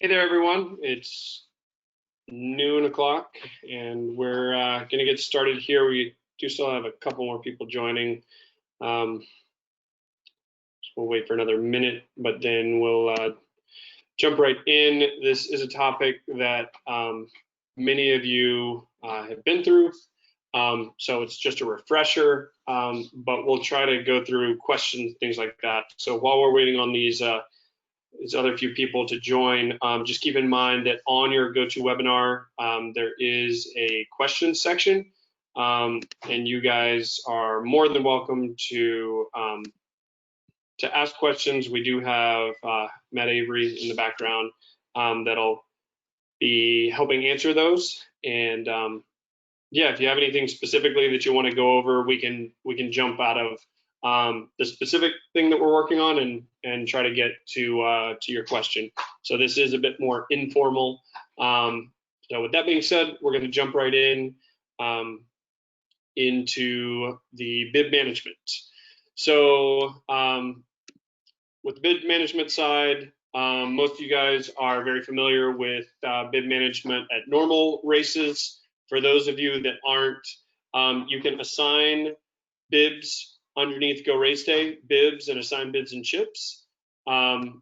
Hey there, everyone. It's noon o'clock, and we're going to get started here. We do still have a couple more people joining. So we'll wait for another minute, but then we'll jump right in. This is a topic that many of you have been through, so it's just a refresher, but we'll try to go through questions, things like that. So while we're waiting on these other few people to join, just keep in mind that on your GoToWebinar, there is a questions section, and you guys are more than welcome to ask questions. We do have Matt Avery in the background that'll be helping answer those. And yeah, if you have anything specifically that you want to go over, we can jump out of the specific thing that we're working on and try to get to your question. So this is a bit more informal. So with that being said, we're going to jump right in into the bib management. So with the bib management side, most of you guys are very familiar with bib management at normal races. For those of you that aren't, you can assign bibs underneath Go Race Day, bibs, and assign bibs and chips. And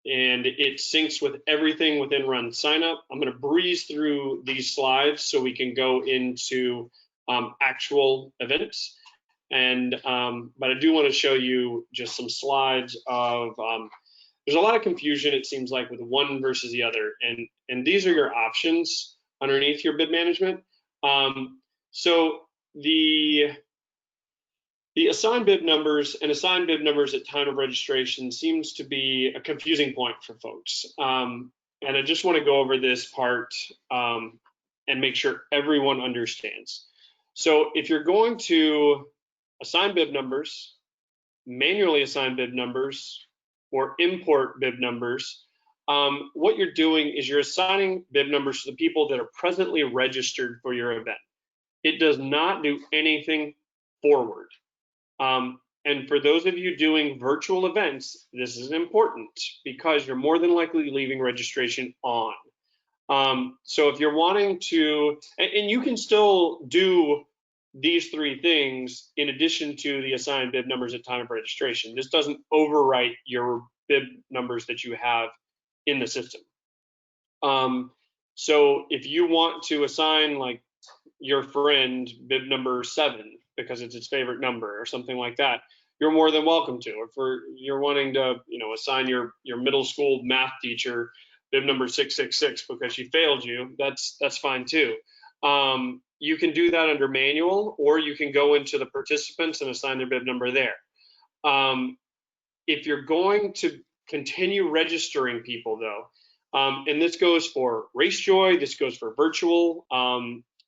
it syncs with everything within RunSignup. I'm going to breeze through these slides so we can go into actual events. And but I do want to show you just some slides of there's a lot of confusion, it seems like, with one versus the other, and these are your options underneath your bib management. So the assigned bib numbers and assigned bib numbers at time of registration seems to be a confusing point for folks. And I just want to go over this part and make sure everyone understands. So if you're going to assign bib numbers, manually assign bib numbers, or import bib numbers, what you're doing is you're assigning bib numbers to the people that are presently registered for your event. It does not do anything forward. And for those of you doing virtual events, this is important because you're more than likely leaving registration on. So if you're wanting to, and you can still do these three things in addition to the assigned bib numbers at time of registration. This doesn't overwrite your bib numbers that you have in the system. So if you want to assign like your friend bib number 7 because it's its favorite number or something like that, you're more than welcome to. If you're wanting to, assign your middle school math teacher bib number 666 because she failed you, that's fine too. You can do that under manual, or you can go into the participants and assign their bib number there. If you're going to continue registering people though, and this goes for RaceJoy, this goes for virtual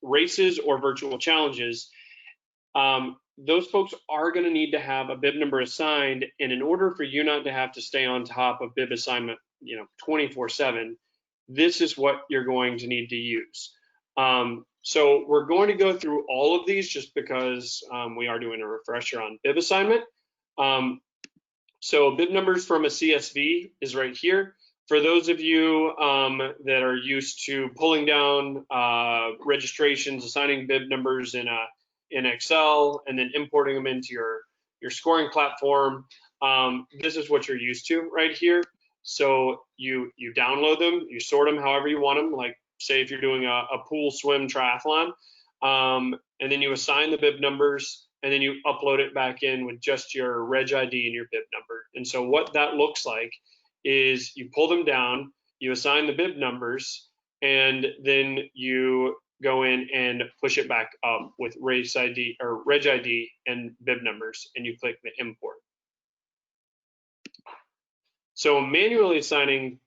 races or virtual challenges, those folks are going to need to have a bib number assigned, and in order for you not to have to stay on top of bib assignment 24/7, this is what you're going to need to use. So we're going to go through all of these just because we are doing a refresher on bib assignment. So bib numbers from a CSV is right here. For those of you that are used to pulling down registrations, assigning bib numbers in Excel, and then importing them into your scoring platform, this is what you're used to right here. So you download them, you sort them however you want them, like say if you're doing a pool swim triathlon, and then you assign the bib numbers, and then you upload it back in with just your reg ID and your bib number. And so what that looks like is you pull them down, you assign the bib numbers, and then you go in and push it back up with race ID or reg ID and bib numbers, and you click the import. So manually assigning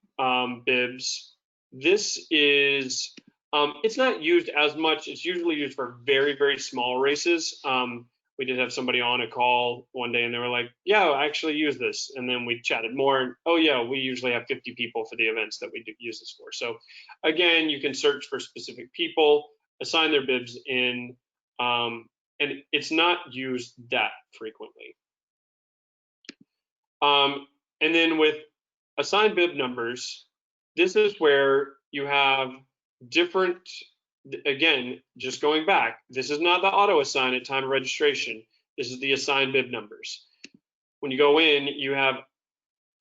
bibs, this is, it's not used as much. It's usually used for very, very small races. We did have somebody on a call one day and they were like, yeah, I actually use this. And then we chatted more and, oh yeah, we usually have 50 people for the events that we use this for. So again, you can search for specific people, assign their bibs in, and it's not used that frequently. And then with assigned bib numbers, this is where you have different, again, just going back, this is not the auto assign at time of registration. This is the assigned bib numbers. When you go in, you have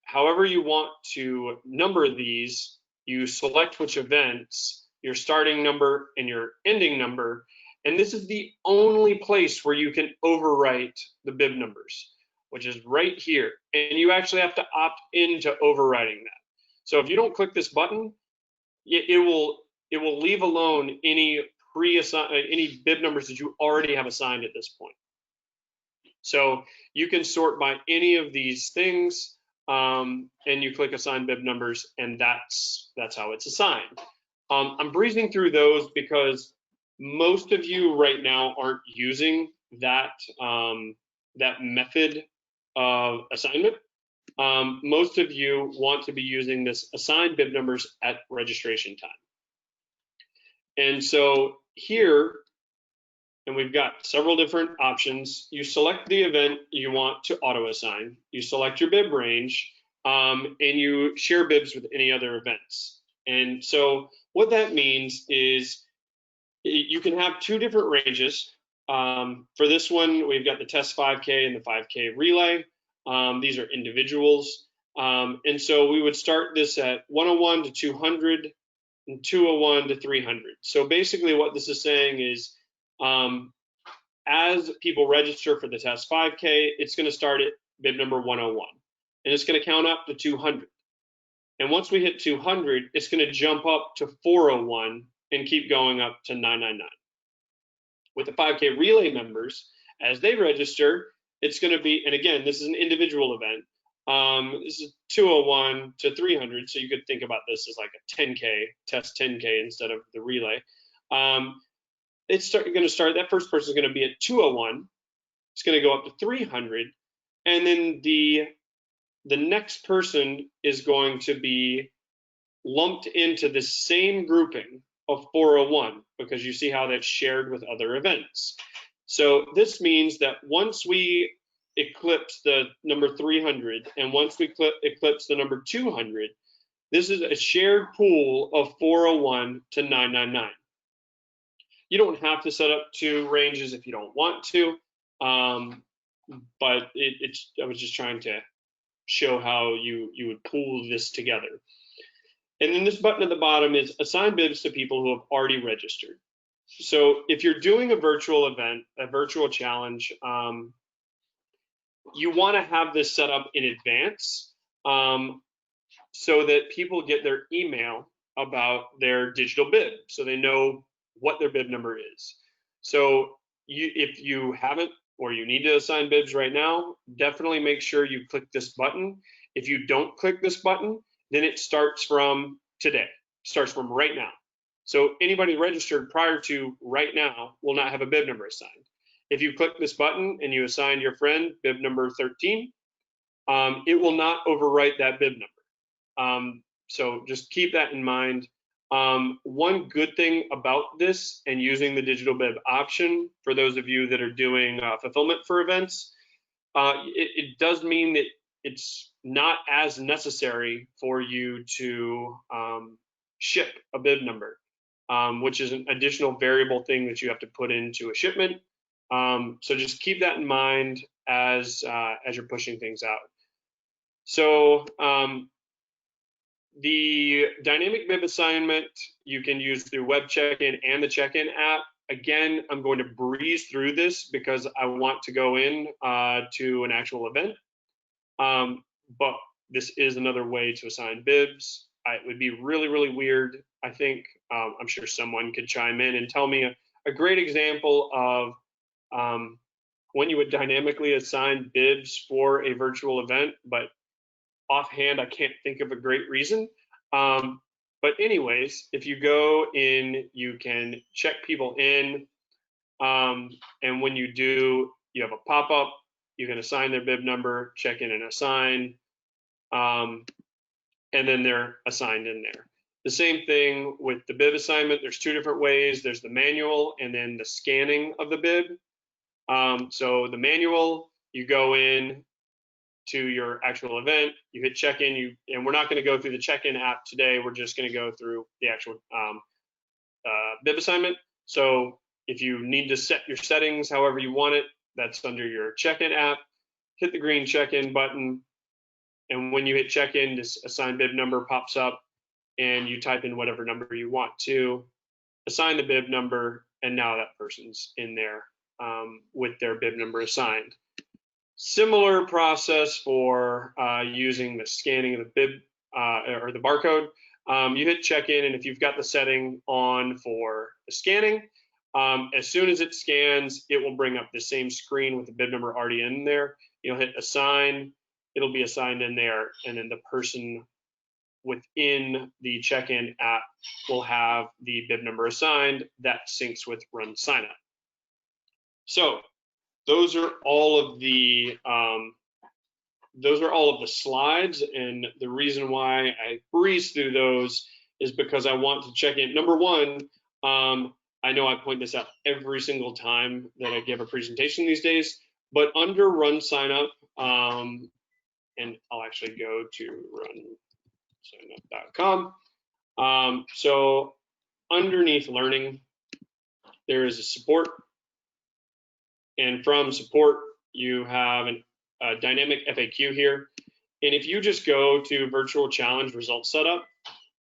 however you want to number these, you select which events, your starting number and your ending number, and this is the only place where you can overwrite the bib numbers, which is right here. And you actually have to opt into overriding that. So if you don't click this button, it will leave alone any any bib numbers that you already have assigned at this point. So you can sort by any of these things, and you click assign bib numbers, and that's how it's assigned. I'm breezing through those because most of you right now aren't using that that method of assignment. Most of you want to be using this assign bib numbers at registration time. And so here, and we've got several different options. You select the event you want to auto assign. You select your bib range, and you share bibs with any other events. And so what that means is you can have two different ranges. For this one, we've got the test 5K and the 5K relay. These are individuals. And so we would start this at 101 to 200 and 201 to 300. So basically what this is saying is, as people register for the test 5K, it's going to start at bib number 101, and it's going to count up to 200. And once we hit 200, it's going to jump up to 401 and keep going up to 999. With the 5K relay members, as they register, it's going to be, and again, this is an individual event. This is 201 to 300, so you could think about this as like a 10K, test 10K instead of the relay. It's going to start, that first person is going to be at 201. It's going to go up to 300. And then the next person is going to be lumped into the same grouping of 401, because you see how that's shared with other events. So this means that once we eclipse the number 300, and once we eclipse the number 200, this is a shared pool of 401 to 999. You don't have to set up two ranges if you don't want to, but I was just trying to show how you would pool this together. And then this button at the bottom is assign bibs to people who have already registered. So if you're doing a virtual event, a virtual challenge, you want to have this set up in advance, so that people get their email about their digital bib, so they know what their bib number is. So if you haven't, or you need to assign bibs right now, definitely make sure you click this button. If you don't click this button, then it starts from today, starts from right now. So anybody registered prior to right now will not have a bib number assigned. If you click this button and you assign your friend bib number 13, it will not overwrite that bib number. So just keep that in mind. One good thing about this and using the digital bib option, for those of you that are doing fulfillment for events, it does mean that it's not as necessary for you to ship a bib number, which is an additional variable thing that you have to put into a shipment. So just keep that in mind as you're pushing things out. So the dynamic bib assignment you can use through web check-in and the check-in app. Again, I'm going to breeze through this because I want to go in to an actual event. But this is another way to assign bibs. It would be really, really weird, I think. I'm sure someone could chime in and tell me a great example of when you would dynamically assign bibs for a virtual event, but offhand, I can't think of a great reason. But anyways, if you go in, you can check people in. And when you do, you have a pop-up. You can assign their bib number, check in and assign. And then they're assigned in there. The same thing with the bib assignment. There's two different ways. There's the manual and then the scanning of the bib. So the manual, you go in, to your actual event. You hit check-in, and we're not going to go through the check-in app today. We're just going to go through the actual Bib assignment. So if you need to set your settings however you want it, that's under your check-in app. Hit the green check-in button, and when you hit check-in, this assign bib number pops up, and you type in whatever number you want to, assign the bib number, and now that person's in there with their bib number assigned. Similar process for using the scanning of the bib or the barcode. You hit check-in, and if you've got the setting on for the scanning, as soon as it scans, it will bring up the same screen with the bib number already in there. You'll hit assign, it'll be assigned in there, and then the person within the check-in app will have the bib number assigned. That syncs with RunSignup. So those are all of the slides, and the reason why I breeze through those is because I want to check in. Number one, I know I point this out every single time that I give a presentation these days, but under RunSignup, and I'll actually go to runsignup.com. So underneath learning, there is a support, and from support, you have a dynamic FAQ here. And if you just go to virtual challenge result setup,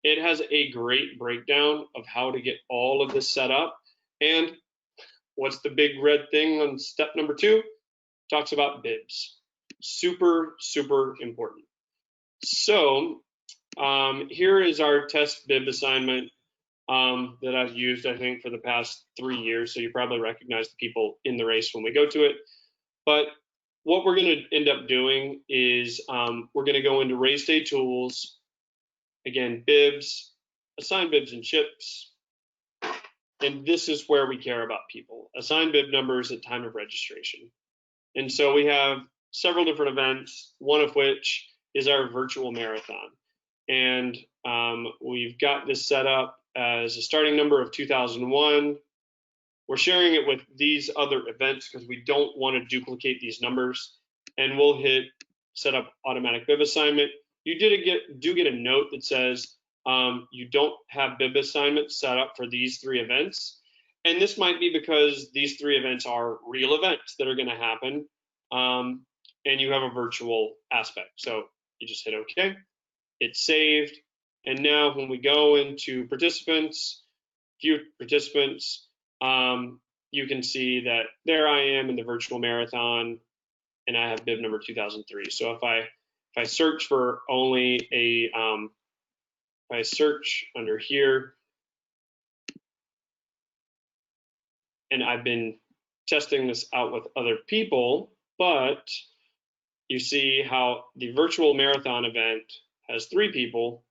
it has a great breakdown of how to get all of this set up. And what's the big red thing on step number 2? Talks about bibs. Super, super important. So here is our test bib assignment that I've used, I think, for the past 3 years. So you probably recognize the people in the race when we go to it. But what we're going to end up doing is we're going to go into race day tools, again, bibs, assign bibs and chips, and this is where we care about people. Assign bib numbers at time of registration. And so we have several different events, one of which is our virtual marathon. And we've got this set up as a starting number of 2001. We're sharing it with these other events because we don't want to duplicate these numbers. And we'll hit set up automatic bib assignment. You do get a note that says you don't have bib assignment set up for these 3 events. And this might be because these 3 events are real events that are going to happen, and you have a virtual aspect. So you just hit OK. It's saved. And now when we go into participants, view participants, you can see that there I am in the virtual marathon, and I have bib number 2003. So if I search for only a, if I search under here, and I've been testing this out with other people, but you see how the virtual marathon event has 3 people,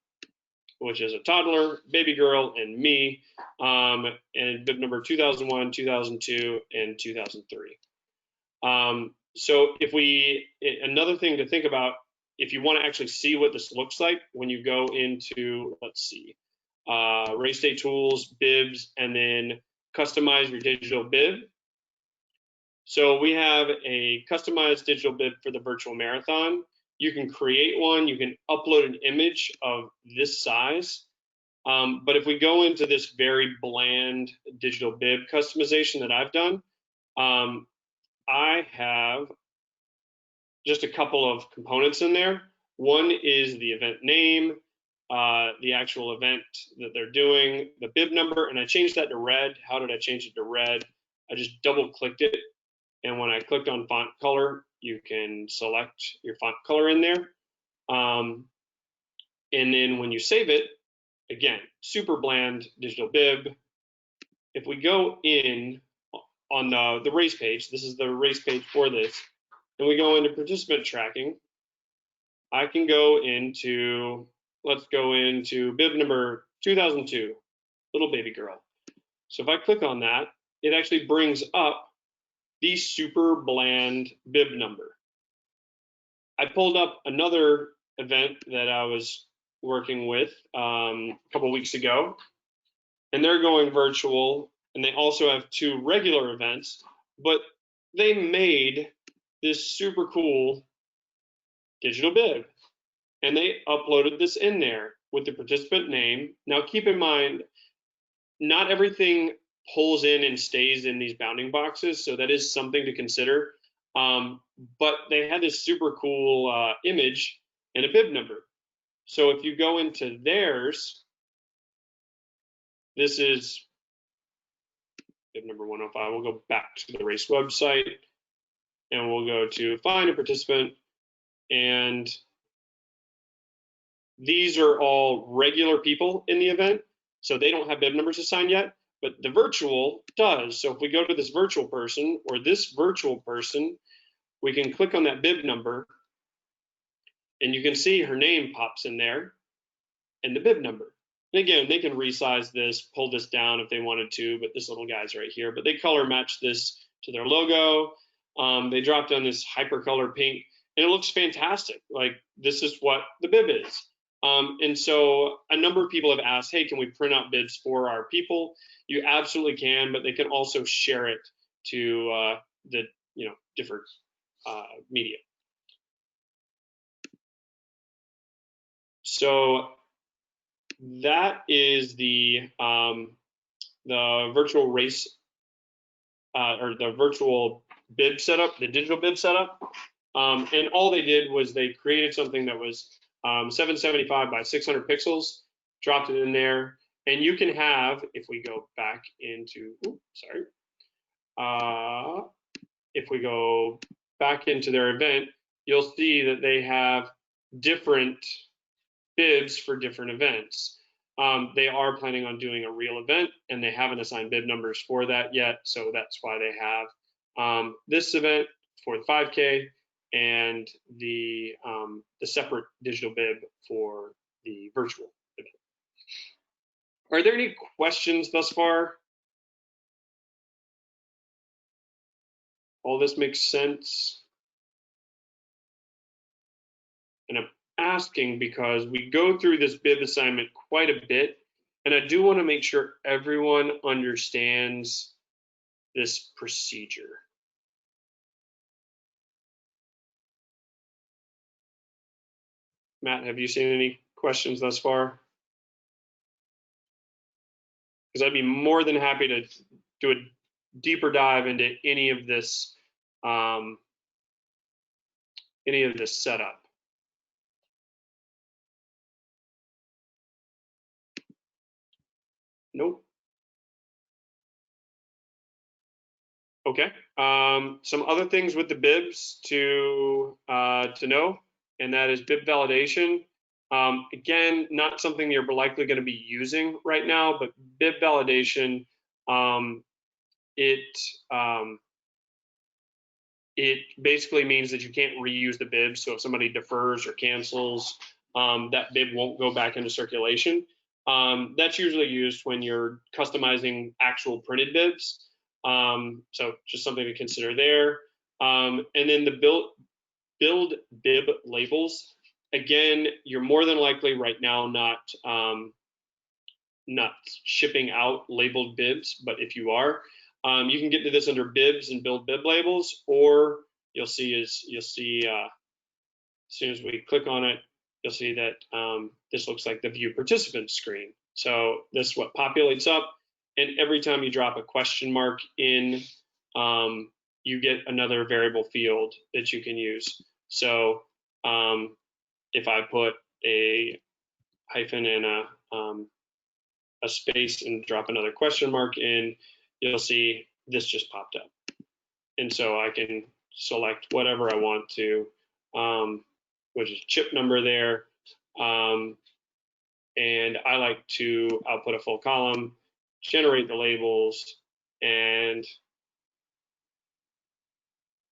which is a toddler, baby girl, and me, and bib number 2001, 2002, and 2003. So another thing to think about, if you want to actually see what this looks like when you go into, let's see, race day tools, bibs, and then customize your digital bib. So we have a customized digital bib for the virtual marathon. You can create one, you can upload an image of this size. But if we go into this very bland digital bib customization that I've done, I have just a couple of components in there. One is the event name, the actual event that they're doing, the bib number, and I changed that to red. How did I change it to red? I just double clicked it, and when I clicked on font color, you can select your font color in there. And then when you save it, again, super bland digital bib. If we go in on the race page, this is the race page for this, and we go into participant tracking, I can go into, let's go into bib number 2002, little baby girl. So if I click on that, it actually brings up the super bland bib number. I pulled up another event that I was working with a couple weeks ago, and they're going virtual, and they also have 2 regular events, but they made this super cool digital bib. And they uploaded this in there with the participant name. Now keep in mind, not everything pulls in and stays in these bounding boxes, so that is something to consider. But they had this super cool image and a bib number. So if you go into theirs, this is bib number 105. We'll go back to the race website and we'll go to find a participant, and these are all regular people in the event, so they don't have bib numbers assigned yet, but the virtual does. So if we go to this virtual person or this virtual person, we can click on that bib number and you can see her name pops in there and the bib number. And again, they can resize this, pull this down if they wanted to, but this little guy's right here. But they color match this to their logo. They dropped on this hypercolor pink, and it looks fantastic. Like, this is what the bib is. And so a number of people have asked, hey, can we print out bibs for our people? You absolutely can, but they can also share it to the different media. So that is the virtual race or the virtual bib setup, the digital bib setup. And all they did was they created something that was 775 by 600 pixels, dropped it in there, and you can have, if we go back into, if we go back into their event, you'll see that they have different bibs for different events. They are planning on doing a real event, and they haven't assigned bib numbers for that yet, so that's why they have this event for the 5K and the separate digital bib for the virtual event. Are there any questions thus far? All this makes sense? And I'm asking because we go through this bib assignment quite a bit, and I do want to make sure everyone understands this procedure. Matt, have you seen any questions thus far? Because I'd be more than happy to do a deeper dive into any of this setup. Nope. Okay. Some other things with the bibs to know, and that is bib validation. Again, not something you're likely going to be using right now, but bib validation, it basically means that you can't reuse the bib. So if somebody defers or cancels, that bib won't go back into circulation. That's usually used when you're customizing actual printed bibs. So just something to consider there. And then the build bib labels. Again, you're more than likely right now not shipping out labeled bibs, but if you are, you can get to this under bibs and build bib labels, or you'll see as soon as we click on it, you'll see that this looks like the view participants screen. So this is what populates up, and every time you drop a question mark in, you get another variable field that you can use. So if I put a hyphen and a space and drop another question mark in, you'll see this just popped up. And so I can select whatever I want to, which is chip number there. And I like to output a full column, generate the labels, and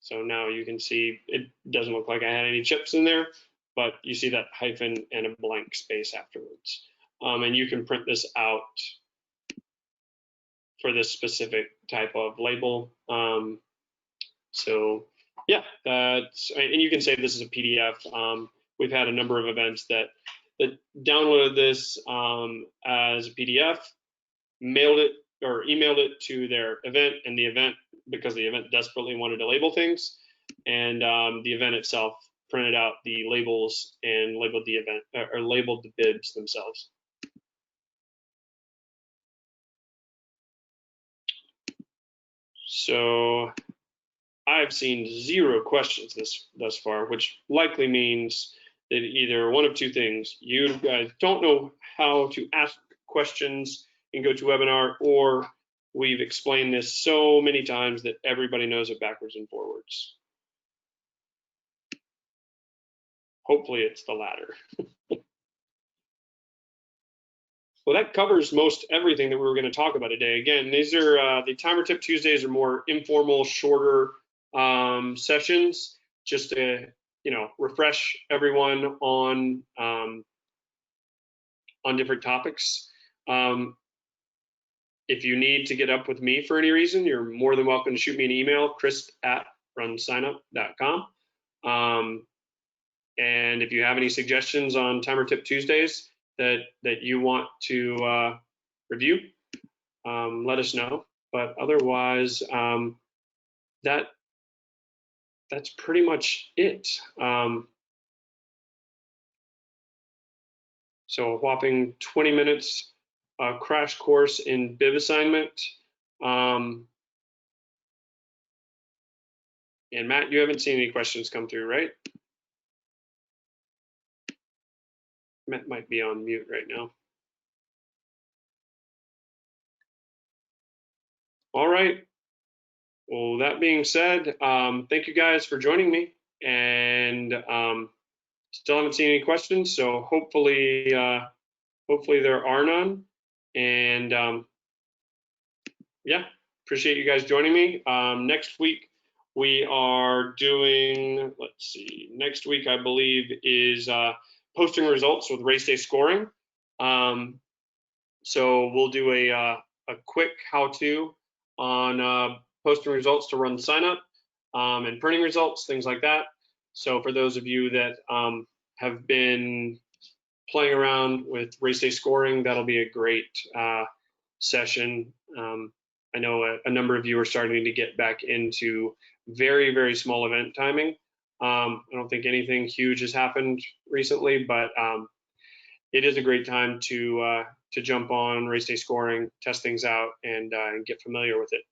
so now you can see it doesn't look like I had any chips in there, but you see that hyphen and a blank space afterwards. And you can print this out for this specific type of label. So yeah, and you can save this as a PDF. We've had a number of events that downloaded this as a PDF, mailed it or emailed it to their event, and the event, because the event desperately wanted to label things, and the event itself printed out the labels and labeled the event or labeled the bibs themselves. So I've seen 0 questions thus far, which likely means that either one of 2 things: you guys don't know how to ask questions in GoToWebinar, or we've explained this so many times that everybody knows it backwards and forwards. Hopefully it's the latter. Well, that covers most everything that we were going to talk about today. Again, these are the Timer Tip Tuesdays are more informal, shorter sessions, just to refresh everyone on different topics. If you need to get up with me for any reason, you're more than welcome to shoot me an email, chris@runsignup.com. And if you have any suggestions on Timer Tip Tuesdays that you want to review, let us know. But otherwise, that's pretty much it. So a whopping 20 minutes crash course in Bib Assignment. And Matt, you haven't seen any questions come through, right? Matt might be on mute right now. All right. Well, that being said, thank you guys for joining me, and still haven't seen any questions, so hopefully there are none. And yeah, appreciate you guys joining me. Next week we are doing, let's see, next week I believe is posting results with race day scoring. So we'll do a quick how-to on posting results to RunSignup and printing results, things like that. So for those of you that have been playing around with race day scoring, that'll be a great session. I know a number of you are starting to get back into very, very small event timing. I don't think anything huge has happened recently, but it is a great time to jump on race day scoring, test things out, and get familiar with it.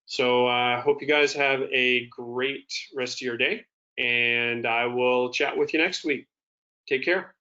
So I hope you guys have a great rest of your day, and I will chat with you next week. Take care.